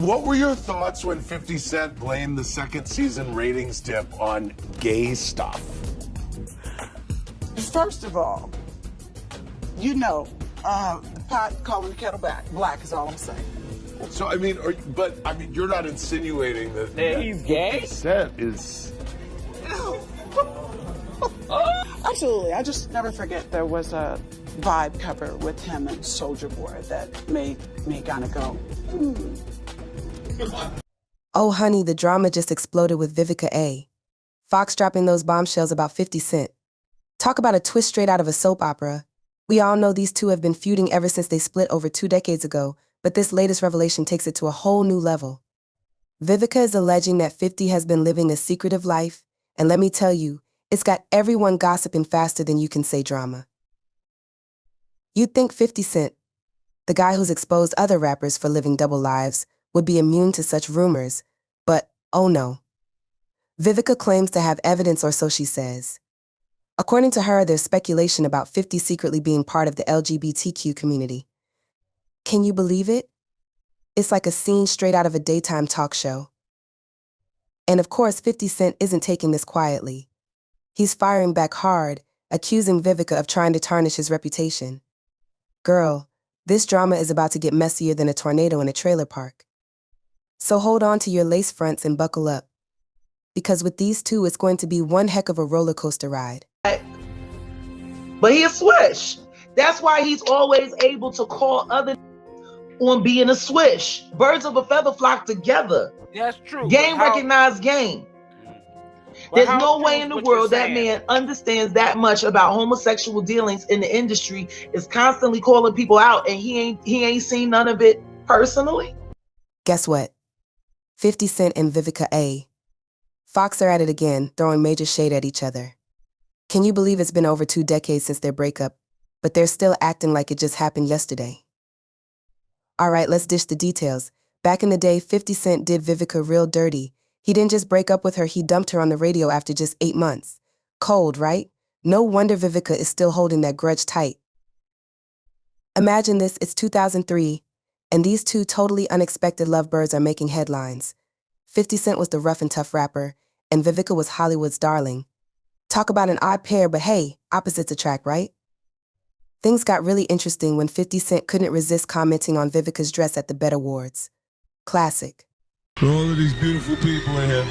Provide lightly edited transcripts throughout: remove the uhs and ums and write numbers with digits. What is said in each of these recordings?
What were your thoughts when 50 Cent blamed the second season ratings dip on gay stuff? First of all, you know, the pot calling the kettle black is all I'm saying. So, I mean, you're not insinuating that he's gay? 50 Cent is... Absolutely. I just never forget there was a Vibe cover with him and Soulja Boy that made me kind of go, Oh, honey, the drama just exploded with Vivica A. Fox dropping those bombshells about 50 Cent. Talk about a twist straight out of a soap opera. We all know these two have been feuding ever since they split over 2 decades ago, but this latest revelation takes it to a whole new level. Vivica is alleging that 50 has been living a secretive life, and let me tell you, it's got everyone gossiping faster than you can say drama. You'd think 50 Cent, the guy who's exposed other rappers for living double lives, would be immune to such rumors, but oh no. Vivica claims to have evidence, or so she says. According to her, there's speculation about 50 secretly being part of the LGBTQ community. Can you believe it? It's like a scene straight out of a daytime talk show. And of course, 50 Cent isn't taking this quietly. He's firing back hard, accusing Vivica of trying to tarnish his reputation. Girl, this drama is about to get messier than a tornado in a trailer park. So hold on to your lace fronts and buckle up. Because with these two, it's going to be one heck of a roller coaster ride. But he a swish. That's why he's always able to call other on being a swish. Birds of a feather flock together. That's true. Game recognized game. There's no way in the world that man understands that much about homosexual dealings in the industry, is constantly calling people out, and he ain't seen none of it personally. Guess what? 50 Cent and Vivica A. Fox are at it again, throwing major shade at each other. Can you believe it's been over 2 decades since their breakup, but they're still acting like it just happened yesterday? All right, let's dish the details. Back in the day, 50 Cent did Vivica real dirty. He didn't just break up with her, he dumped her on the radio after just 8 months. Cold, right? No wonder Vivica is still holding that grudge tight. Imagine this, it's 2003, and these two totally unexpected lovebirds are making headlines. 50 Cent was the rough and tough rapper, and Vivica was Hollywood's darling. Talk about an odd pair, but hey, opposites attract, right? Things got really interesting when 50 Cent couldn't resist commenting on Vivica's dress at the BET Awards. Classic. For all of these beautiful people in here,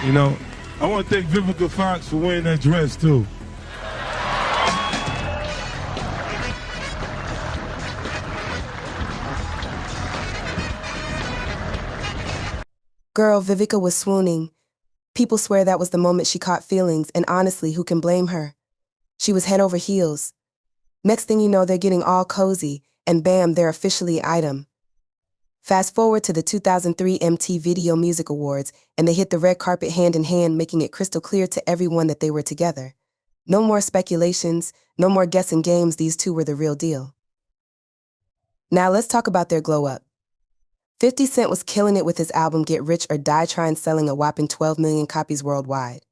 you know, I want to thank Vivica Fox for wearing that dress too. Girl, Vivica was swooning. People swear that was the moment she caught feelings, and honestly, who can blame her? She was head over heels. Next thing you know, they're getting all cozy, and bam, they're officially an item. Fast forward to the 2003 MTV Video Music Awards, and they hit the red carpet hand in hand, making it crystal clear to everyone that they were together. No more speculations, no more guessing games, these two were the real deal. Now let's talk about their glow up. 50 Cent was killing it with his album Get Rich or Die Trying, selling a whopping 12 million copies worldwide.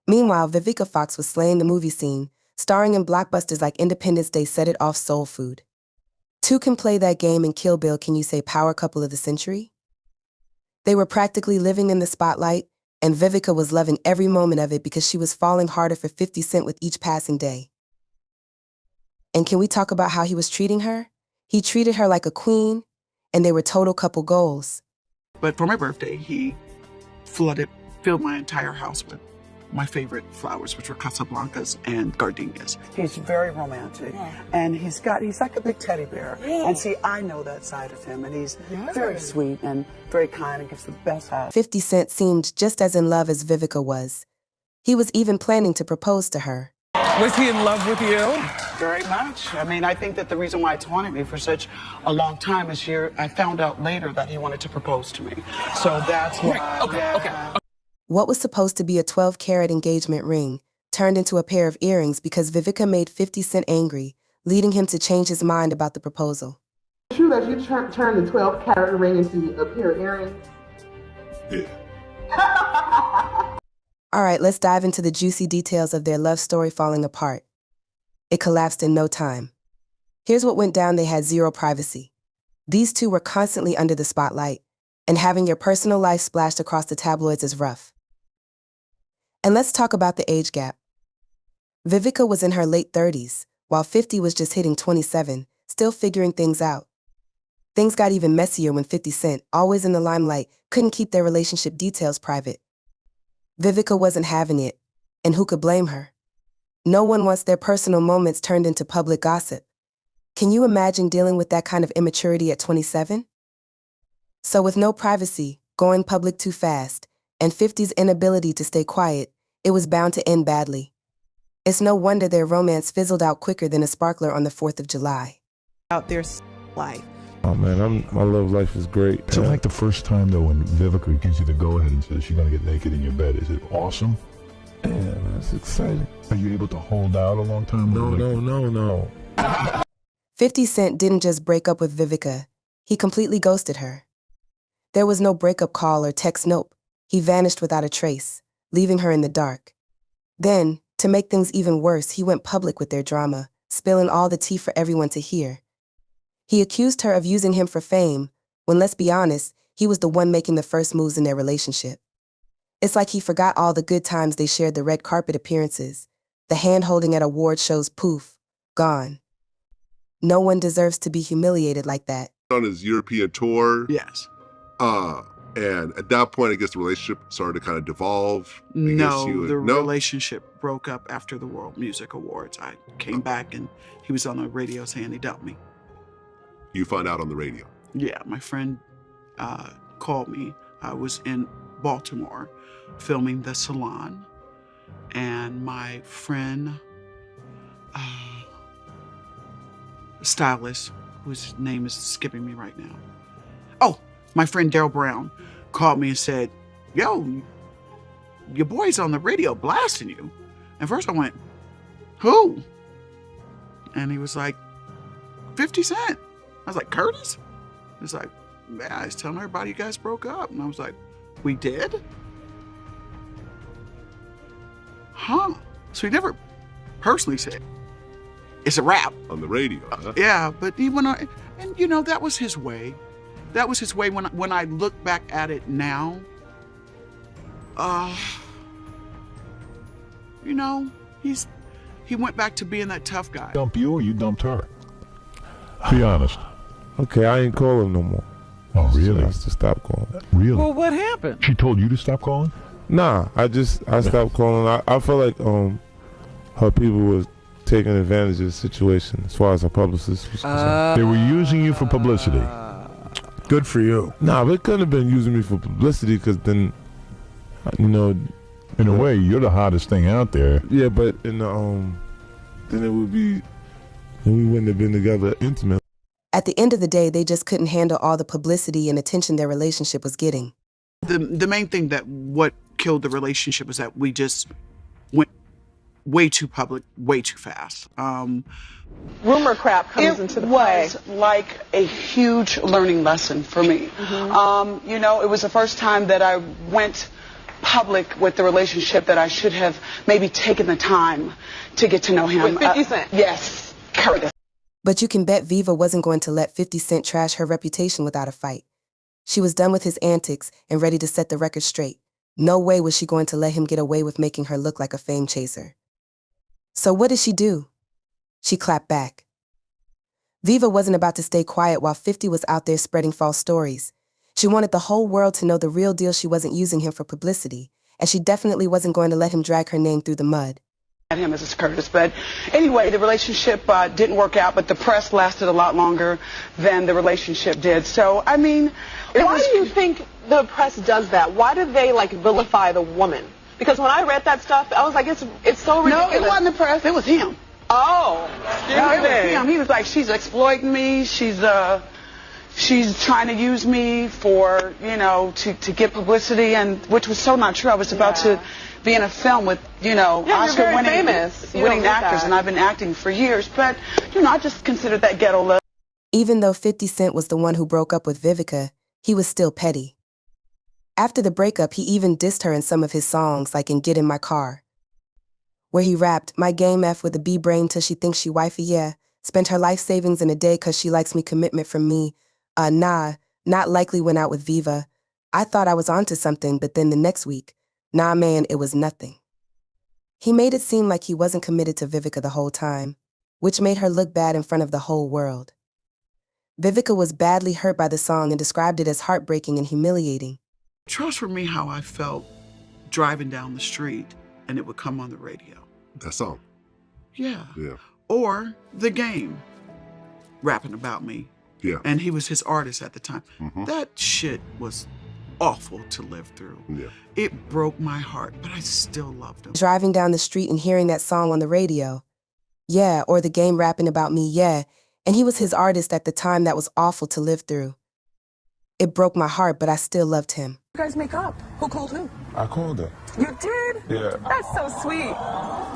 Meanwhile, Vivica Fox was slaying the movie scene, starring in blockbusters like Independence Day, Set It Off, Soul Food. Two can play that game, and Kill Bill, can you say power couple of the century? They were practically living in the spotlight, and Vivica was loving every moment of it because she was falling harder for 50 Cent with each passing day. And can we talk about how he was treating her? He treated her like a queen, and they were total couple goals. But for my birthday, he filled my entire house with my favorite flowers, which were Casablancas and gardenias. He's very romantic, and he's like a big teddy bear. Yeah. And see, I know that side of him, and he's very sweet and very kind and gives the best hugs. 50 Cent seemed just as in love as Vivica was. He was even planning to propose to her. Was he in love with you? Very much. I mean, I think that the reason why it's haunted me for such a long time is I found out later that he wanted to propose to me. So that's why. Okay. What was supposed to be a 12-carat engagement ring turned into a pair of earrings because Vivica made 50 Cent angry, leading him to change his mind about the proposal. Is it true that you turned the 12-carat ring into a pair of earrings? Yeah. All right, let's dive into the juicy details of their love story falling apart. It collapsed in no time. Here's what went down. They had zero privacy. These two were constantly under the spotlight, and having your personal life splashed across the tabloids is rough. And let's talk about the age gap. Vivica was in her late 30s, while 50 was just hitting 27, still figuring things out. Things got even messier when 50 Cent, always in the limelight, couldn't keep their relationship details private. Vivica wasn't having it, and who could blame her? No one wants their personal moments turned into public gossip. Can you imagine dealing with that kind of immaturity at 27? So with no privacy, going public too fast, and 50's inability to stay quiet, it was bound to end badly. It's no wonder their romance fizzled out quicker than a sparkler on the 4th of July. Out their life. Oh man, my love life is great. So like the first time though when Vivica gives you the go-ahead and says she's gonna get naked in your bed, is it awesome? Yeah, man, it's exciting. Are you able to hold out a long time? No. 50 Cent didn't just break up with Vivica, he completely ghosted her. There was no breakup call or text note. He vanished without a trace, leaving her in the dark. Then, to make things even worse, he went public with their drama, spilling all the tea for everyone to hear. He accused her of using him for fame, when let's be honest, he was the one making the first moves in their relationship. It's like he forgot all the good times they shared, the red carpet appearances, the hand-holding at award shows, poof, gone. No one deserves to be humiliated like that. On his European tour. Yes. And at that point, I guess the relationship started to kind of devolve. No, the relationship broke up after the World Music Awards. I came back and he was on the radio saying he dumped me. You found out on the radio? Yeah, my friend called me. I was in Baltimore filming The Salon, and my friend, stylist, whose name is skipping me right now. Oh, my friend Daryl Brown called me and said, yo, your boy's on the radio blasting you. And first I went, who? And he was like, 50 Cent. I was like, Curtis? He was like, yeah, I was telling everybody you guys broke up. And I was like, we did? Huh? So he never personally said, it's a wrap. On the radio, huh? Yeah, but he went on, and you know, that was his way. That was his way. When I look back at it now, you know, he went back to being that tough guy. Dump you or you dumped her? Be honest. Okay, I ain't calling no more. Oh, really? I to stop calling. Really? Well, what happened? She told you to stop calling? Nah, I stopped calling. I felt like her people was taking advantage of the situation as far as her publicist was concerned. They were using you for publicity. Good for you. Nah, but it couldn't have been using me for publicity, because then, you know, in a way, you're the hottest thing out there. Yeah, but in the then it would be, then we wouldn't have been together intimate. At the end of the day, they just couldn't handle all the publicity and attention their relationship was getting. The main thing that what killed the relationship was that we just went way too public, way too fast. Rumor crap comes into the play. It was like a huge learning lesson for me. Mm-hmm. You know, it was the first time that I went public with the relationship that I should have maybe taken the time to get to know him. With 50 Cent? Yes, Curtis. But you can bet Viva wasn't going to let 50 Cent trash her reputation without a fight. She was done with his antics and ready to set the record straight. No way was she going to let him get away with making her look like a fame chaser. So what did she do? She clapped back. Viva wasn't about to stay quiet while 50 was out there spreading false stories. She wanted the whole world to know the real deal. She wasn't using him for publicity, and she definitely wasn't going to let him drag her name through the mud. Him as Curtis, but anyway, the relationship didn't work out, but the press lasted a lot longer than the relationship did. So, I mean, why do you think the press does that? Why do they like vilify the woman? Because when I read that stuff, I was like, it's so ridiculous. No, it wasn't the press. It was him. Oh, no, it was him. He was like, she's exploiting me. She's trying to use me for, you know, to get publicity, and which was so not true. I was about to be in a film with, you know, Oscar-winning actors, and I've been acting for years. But, you know, I just considered that ghetto love. Even though 50 Cent was the one who broke up with Vivica, he was still petty. After the breakup, he even dissed her in some of his songs, like in Get in My Car, where he rapped, my game F with a B-brain till she thinks she wifey, yeah. Spent her life savings in a day cause she likes me, commitment from me. Nah, not likely went out with Viva. I thought I was onto something, but then the next week, nah man, it was nothing. He made it seem like he wasn't committed to Vivica the whole time, which made her look bad in front of the whole world. Vivica was badly hurt by the song and described it as heartbreaking and humiliating. Trust for me how I felt driving down the street and it would come on the radio. That song. Yeah. Yeah. Or The Game, rapping about me. Yeah. And he was his artist at the time. Mm-hmm. That shit was awful to live through. Yeah. It broke my heart, but I still loved him. Driving down the street and hearing that song on the radio. Yeah, or The Game rapping about me, yeah. And he was his artist at the time. That was awful to live through. It broke my heart, but I still loved him. You guys make up. Who called who? I called her. You did? Yeah. That's so sweet.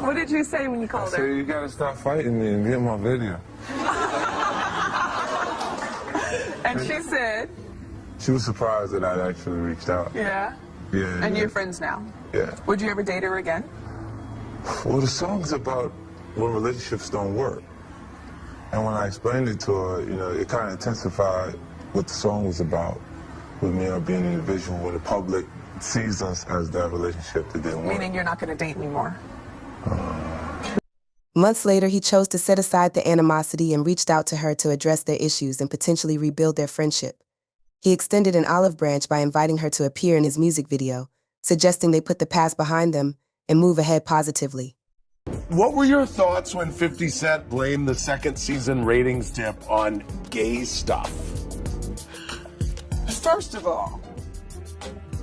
What did you say when you called I said, you gotta stop fighting me and get my video. And she said? She was surprised that I'd actually reached out. Yeah. Yeah. And you're friends now? Yeah. Would you ever date her again? Well, the song's about when relationships don't work. And when I explained it to her, you know, it kind of intensified what the song was about, with me being an individual where the public sees us as that relationship that didn't work. Meaning you're not going to date anymore? Months later, he chose to set aside the animosity and reached out to her to address their issues and potentially rebuild their friendship. He extended an olive branch by inviting her to appear in his music video, suggesting they put the past behind them and move ahead positively. What were your thoughts when 50 Cent blamed the second season ratings dip on gay stuff? First of all,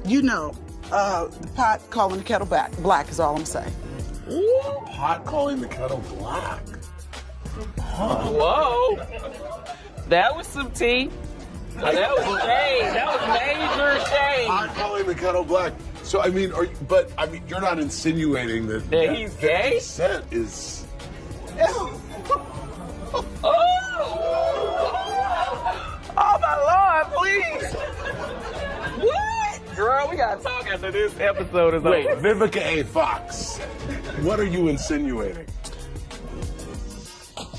you know, the pot calling the kettle black is all I'm saying. Ooh, pot calling the kettle black. Huh. Whoa. That was some tea. That was shade. That was major shade. Pot calling the kettle black. So, I mean, you're not insinuating that he's gay? 50 Cent is... Oh my Lord, please. What? Girl, we gotta talk after this episode is over. Wait, Vivica A. Fox, what are you insinuating?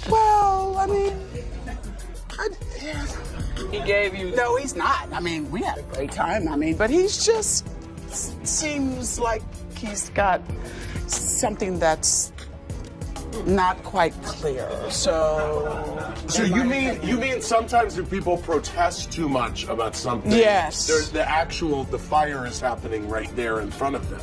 Well, I mean, He gave you... no, he's not. I mean, we had a great time. I mean, but he's just seems like he's got something that's not quite clear. So you mean sometimes if people protest too much about something, yes, there's the fire is happening right there in front of them.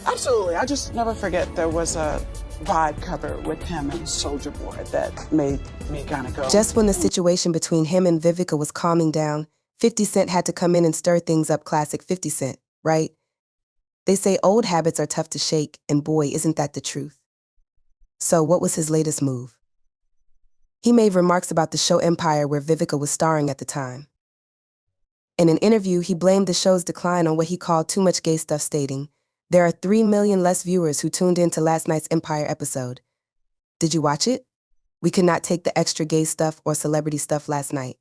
Absolutely. I just never forget there was a Vibe cover with him and Soulja Boy that made me kind of go. Just when the situation between him and Vivica was calming down, 50 Cent had to come in and stir things up. Classic 50 Cent, right? They say old habits are tough to shake, and boy, isn't that the truth. So what was his latest move? He made remarks about the show Empire, where Vivica was starring at the time. In an interview, he blamed the show's decline on what he called too much gay stuff, stating, "There are 3 million less viewers who tuned in to last night's Empire episode. Did you watch it? We could not take the extra gay stuff or celebrity stuff last night."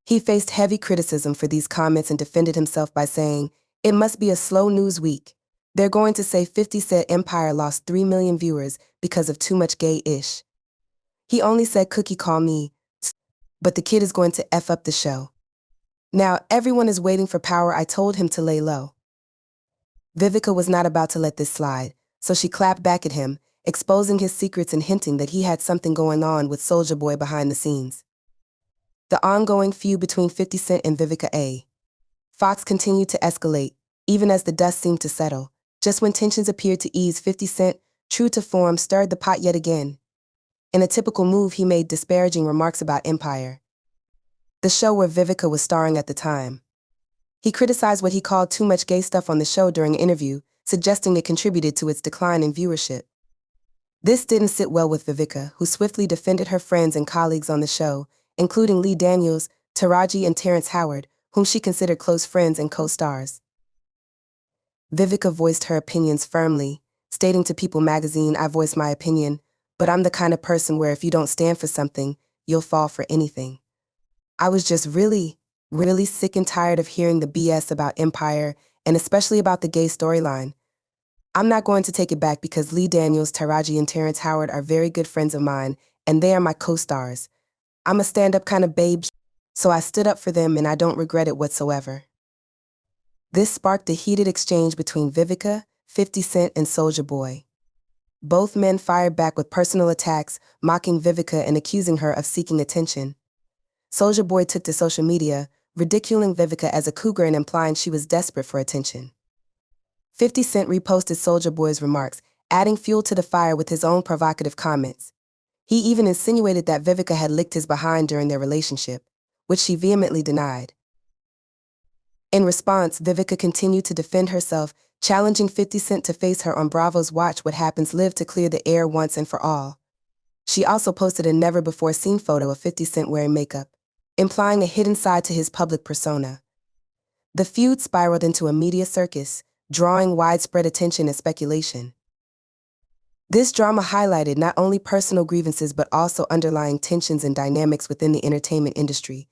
He faced heavy criticism for these comments and defended himself by saying, "It must be a slow news week. They're going to say 50 said Empire lost 3 million viewers because of too much gay-ish. He only said cookie call me, but the kid is going to F up the show. Now everyone is waiting for power. I told him to lay low." Vivica was not about to let this slide, so she clapped back at him, exposing his secrets and hinting that he had something going on with Soulja Boy behind the scenes. The ongoing feud between 50 Cent and Vivica A. Fox continued to escalate, even as the dust seemed to settle. Just when tensions appeared to ease, 50 Cent, true to form, stirred the pot yet again. In a typical move, he made disparaging remarks about Empire, the show where Vivica was starring at the time. He criticized what he called too much gay stuff on the show during an interview, suggesting it contributed to its decline in viewership. This didn't sit well with Vivica, who swiftly defended her friends and colleagues on the show, including Lee Daniels, Taraji, and Terrence Howard, whom she considered close friends and co-stars. Vivica voiced her opinions firmly, stating to People magazine, "I voice my opinion, but I'm the kind of person where if you don't stand for something, you'll fall for anything. I was just really sick and tired of hearing the BS about Empire, and especially about the gay storyline. I'm not going to take it back because Lee Daniels, Taraji, and Terrence Howard are very good friends of mine, and they are my co-stars. I'm a stand-up kind of babe. So I stood up for them and I don't regret it whatsoever. This sparked a heated exchange between Vivica, 50 Cent, and Soulja Boy. Both men fired back with personal attacks, mocking Vivica and accusing her of seeking attention. Soulja Boy took to social media, ridiculing Vivica as a cougar and implying she was desperate for attention. 50 Cent reposted Soulja Boy's remarks, adding fuel to the fire with his own provocative comments. He even insinuated that Vivica had licked his behind during their relationship, which she vehemently denied. In response, Vivica continued to defend herself, challenging 50 Cent to face her on Bravo's Watch What Happens Live to clear the air once and for all. She also posted a never-before-seen photo of 50 Cent wearing makeup, implying a hidden side to his public persona. The feud spiraled into a media circus, drawing widespread attention and speculation. This drama highlighted not only personal grievances but also underlying tensions and dynamics within the entertainment industry.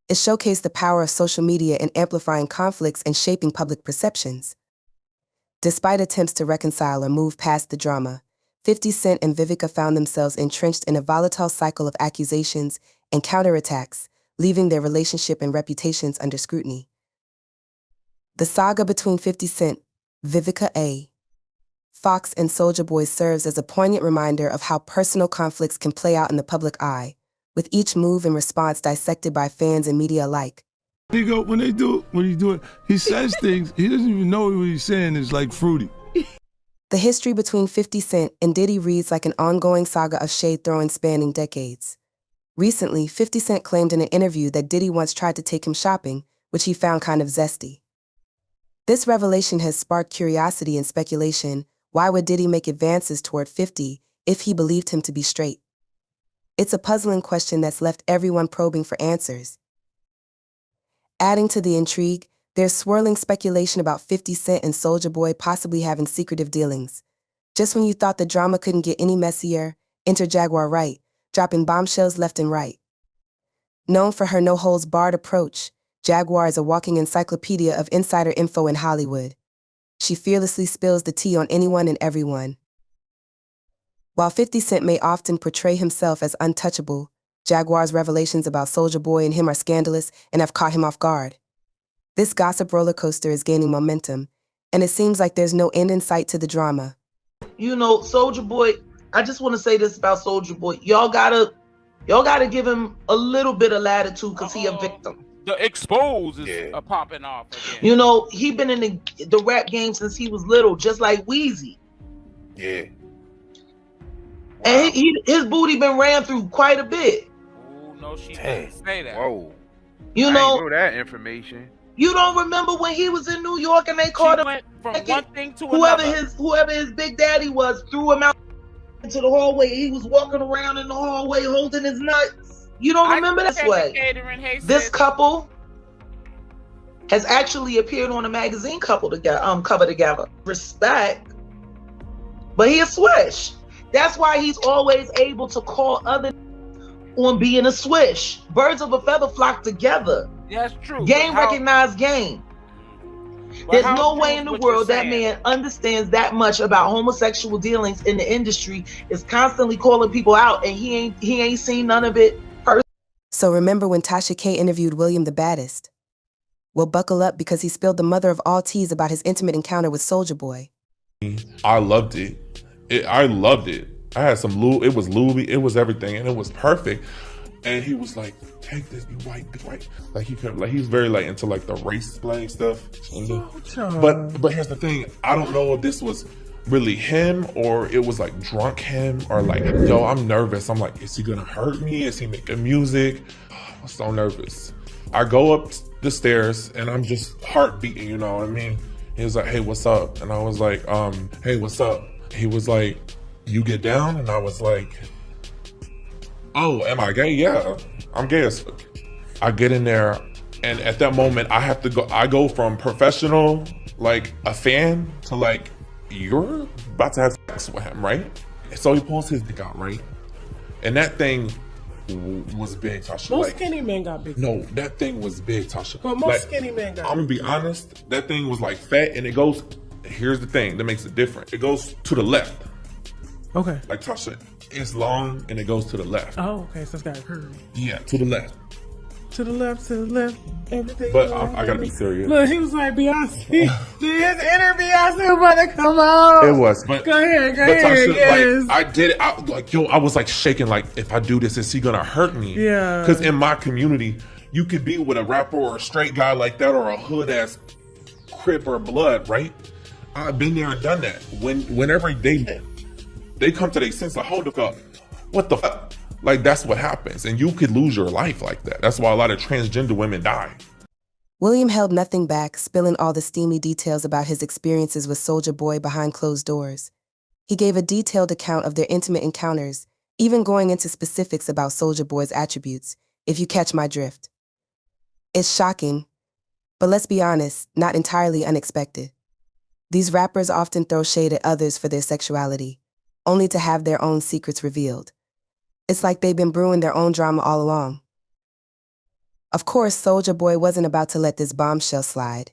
It showcased the power of social media in amplifying conflicts and shaping public perceptions. Despite attempts to reconcile or move past the drama, 50 Cent and Vivica found themselves entrenched in a volatile cycle of accusations and counterattacks, leaving their relationship and reputations under scrutiny. The saga between 50 Cent, Vivica A. Fox, and Soulja Boy serves as a poignant reminder of how personal conflicts can play out in the public eye, with each move and response dissected by fans and media alike. When he do it, he says things, he doesn't even know what he's saying is like fruity. The history between 50 Cent and Diddy reads like an ongoing saga of shade-throwing spanning decades. Recently, 50 Cent claimed in an interview that Diddy once tried to take him shopping, which he found kind of zesty. This revelation has sparked curiosity and speculation. Why would Diddy make advances toward 50 if he believed him to be straight? It's a puzzling question that's left everyone probing for answers. Adding to the intrigue, there's swirling speculation about 50 Cent and Soulja Boy possibly having secretive dealings. Just when you thought the drama couldn't get any messier, enter Jaguar Wright, dropping bombshells left and right. Known for her no-holds-barred approach, Jaguar is a walking encyclopedia of insider info in Hollywood. She fearlessly spills the tea on anyone and everyone. While 50 Cent may often portray himself as untouchable, Jaguar's revelations about Soulja Boy and him are scandalous and have caught him off guard. This gossip roller coaster is gaining momentum, and it seems like there's no end in sight to the drama. You know, Soulja Boy, I just want to say this about Soulja Boy. Y'all gotta give him a little bit of latitude because he a victim. The expose is popping off again. You know, he been in the rap game since he was little, just like Weezy. Yeah. And his booty been ran through quite a bit. Oh, no, she didn't say that. Whoa. You I know ain't know that information. You don't remember when he was in New York and they caught him from one thing to whoever another. his big daddy was threw him out into the hallway. He was walking around in the hallway holding his nuts. You don't remember this way? This couple has actually appeared on a magazine cover together. Respect, but he a swish. That's why he's always able to call other on being a swish. Birds of a feather flock together. That's true. Game recognized game. There's no way in the world that man understands that much about homosexual dealings in the industry, is constantly calling people out, and he ain't seen none of it. So remember when Tasha K interviewed William the Baddest? Well, buckle up because he spilled the mother of all teas about his intimate encounter with Soulja Boy. I loved it. I loved it. I had some it was Louis, it was everything, and it was perfect. And he was like, "Take this, be white." Like he's very like into like the race playing stuff. But here's the thing, I don't know if this was really him or it was like drunk him or like, yo, I'm nervous. I'm like, is he gonna hurt me? Is he making music? I'm so nervous. I go up the stairs and I'm just heart beating, you know what I mean? He was like, "Hey, what's up?" And I was like, "Hey, what's up?" He was like, "You get down?" And I was like, "Oh, am I gay? Yeah, I'm gay as fuck." I get in there, and at that moment, I go from professional, like a fan, to like, you're about to have sex with him, right? So he pulls his dick out, right? And that thing was big, Tasha. Most skinny men got big. No, that thing was big, Tasha. But most skinny men got big. I'm gonna be honest, that thing was like fat, and it goes, here's the thing that makes it different. It goes to the left. Okay. Like Tasha, it's long and it goes to the left. Oh, okay, so it's got a curve. Yeah, to the left. to the left, everything. But I gotta be serious. Look, he was like Beyonce. His inner Beyonce about to come out. It was, but go ahead, Tasha, yes. like, I did it. I was like shaking. Like, if I do this, is he gonna hurt me? Yeah. Because in my community, you could be with a rapper or a straight guy like that, or a hood ass Crip or Blood, right? I've been there and done that. Whenever they come to their sense, like, hold the fuck, what the fuck? Like, that's what happens, and you could lose your life like that. That's why a lot of transgender women die. William held nothing back, spilling all the steamy details about his experiences with Soulja Boy behind closed doors. He gave a detailed account of their intimate encounters, even going into specifics about Soulja Boy's attributes, if you catch my drift. It's shocking, but let's be honest, not entirely unexpected. These rappers often throw shade at others for their sexuality, only to have their own secrets revealed. It's like they've been brewing their own drama all along. Of course, Soulja Boy wasn't about to let this bombshell slide.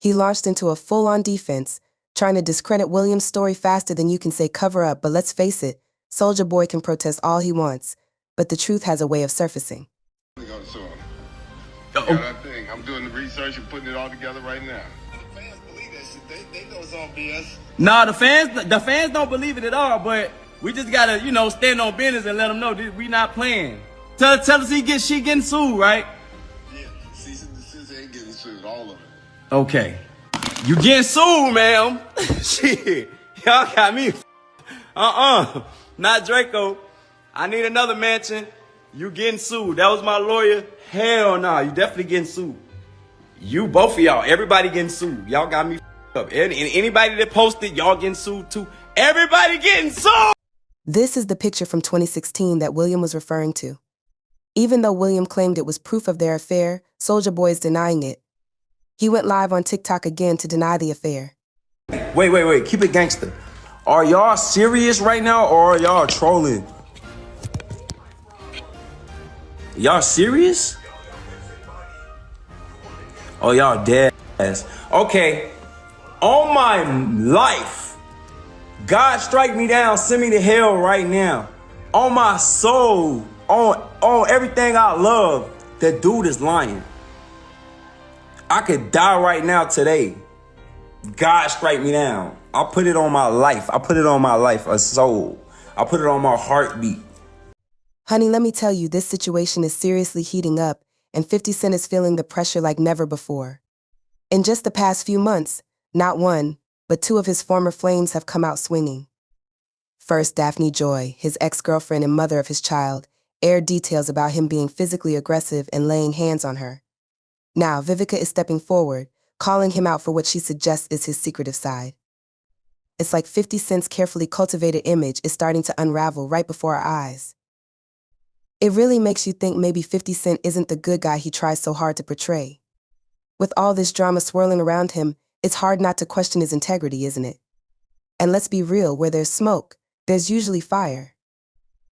He launched into a full-on defense, trying to discredit William's story faster than you can say cover up, but let's face it, Soulja Boy can protest all he wants, but the truth has a way of surfacing. I got that thing. I'm doing the research and putting it all together right now. The fans believe that shit. They know it's all BS. Nah, the fans don't believe it at all, but we just gotta, stand on business and let them know that we not playing. Tell us she getting sued, right? Yeah, cease and desist ain't getting sued, all of it. Okay. You getting sued, ma'am. Shit. Y'all got me. Not Draco. I need another mansion. You getting sued. That was my lawyer. Hell nah, you definitely getting sued. You, both of y'all, everybody getting sued. Y'all got me up. And anybody that posted, y'all getting sued too. Everybody getting sued! This is the picture from 2016 that William was referring to. Even though William claimed it was proof of their affair, Soulja Boy is denying it. He went live on TikTok again to deny the affair. Wait. Keep it gangster. Are y'all serious right now or are y'all trolling? Y'all serious? Oh, y'all dead ass. Okay. On my life, God strike me down, send me to hell right now. On my soul, on everything I love, that dude is lying. I could die right now today. God strike me down. I put it on my life. A soul. I put it on my heartbeat. Honey, let me tell you, this situation is seriously heating up, and 50 Cent is feeling the pressure like never before. In just the past few months, not one, but two of his former flames have come out swinging. First, Daphne Joy, his ex-girlfriend and mother of his child, aired details about him being physically aggressive and laying hands on her. Now, Vivica is stepping forward, calling him out for what she suggests is his secretive side. It's like 50 Cent's carefully cultivated image is starting to unravel right before our eyes. It really makes you think maybe 50 Cent isn't the good guy he tries so hard to portray. With all this drama swirling around him, it's hard not to question his integrity, isn't it? And let's be real, where there's smoke, there's usually fire.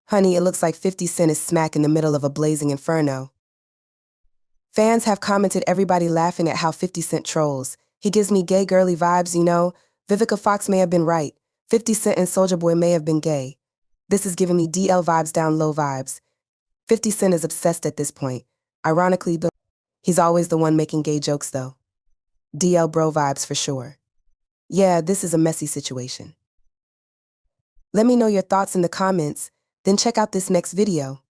Honey, it looks like 50 Cent is smack in the middle of a blazing inferno. Fans have commented everybody laughing at how 50 Cent trolls. He gives me gay girly vibes, you know. Vivica Fox may have been right. 50 Cent and Soulja Boy may have been gay. This is giving me DL vibes down low vibes. 50 Cent is obsessed at this point. Ironically, he's always the one making gay jokes, though. DL bro vibes for sure. Yeah, this is a messy situation. Let me know your thoughts in the comments, then check out this next video.